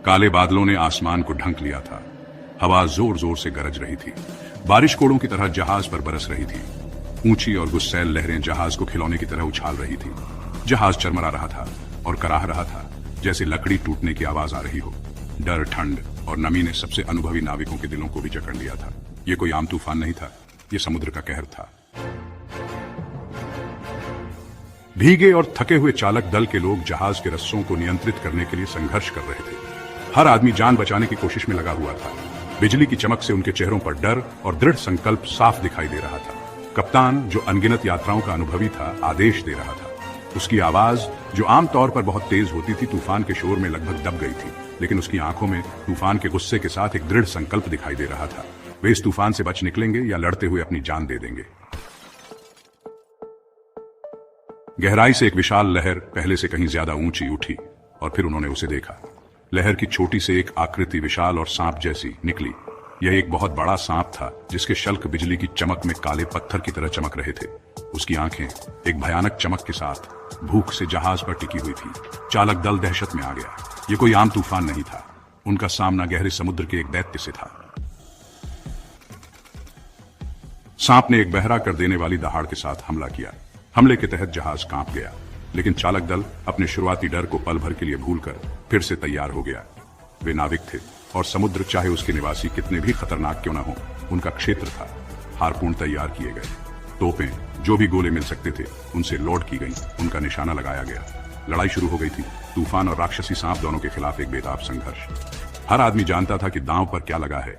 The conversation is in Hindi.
काले बादलों ने आसमान को ढंक लिया था। हवा जोर जोर से गरज रही थी। बारिश कोड़ों की तरह जहाज पर बरस रही थी। ऊंची और गुस्सैल लहरें जहाज को खिलौने की तरह उछाल रही थी। जहाज चरमरा रहा था और कराह रहा था, जैसे लकड़ी टूटने की आवाज आ रही हो। डर, ठंड और नमी ने सबसे अनुभवी नाविकों के दिलों को भी जकड़ लिया था। ये कोई आम तूफान नहीं था, ये समुद्र का कहर था। भीगे और थके हुए चालक दल के लोग जहाज के रस्सों को नियंत्रित करने के लिए संघर्ष कर रहे थे। हर आदमी जान बचाने की कोशिश में लगा हुआ था। बिजली की चमक से उनके चेहरों पर डर और दृढ़ संकल्प साफ दिखाई दे रहा था। कप्तान, जो अनगिनत यात्राओं का अनुभवी था, आदेश दे रहा था। उसकी आवाज, जो आमतौर पर बहुत तेज होती थी, तूफान के शोर में लगभग दब गई थी, लेकिन उसकी आंखों में तूफान के गुस्से के साथ एक दृढ़ संकल्प दिखाई दे रहा था। वे इस तूफान से बच निकलेंगे या लड़ते हुए अपनी जान दे देंगे। गहराई से एक विशाल लहर पहले से कहीं ज्यादा ऊंची उठी और फिर उन्होंने उसे देखा। लहर की छोटी से एक आकृति विशाल और सांप जैसी निकली। यह एक बहुत बड़ा सांप था, जिसके शल्क बिजली की चमक में काले पत्थर की तरह चमक रहे थे। उसकी आंखें एक भयानक चमक के साथ भूख से जहाज पर टिकी हुई थी। चालक दल दहशत में आ गया। यह कोई आम तूफान नहीं था। उनका सामना गहरे समुद्र के एक दैत्य से था। सांप ने एक बहरा कर देने वाली दहाड़ के साथ हमला किया। हमले के तहत जहाज कांप गया, लेकिन चालक दल अपने शुरुआती डर को पल भर के लिए भूलकर फिर से तैयार हो गया। वे नाविक थे और समुद्र, चाहे उसके निवासी कितने भी खतरनाक क्यों न हो, उनका क्षेत्र था। हारपून तैयार किए गए। तोपें, जो भी गोले मिल सकते थे, उनसे लोड की गई। उनका निशाना लगाया गया। लड़ाई शुरू हो गई थी। तूफान और राक्षसी सांप दोनों के खिलाफ एक बेताब संघर्ष। हर आदमी जानता था कि दांव पर क्या लगा है।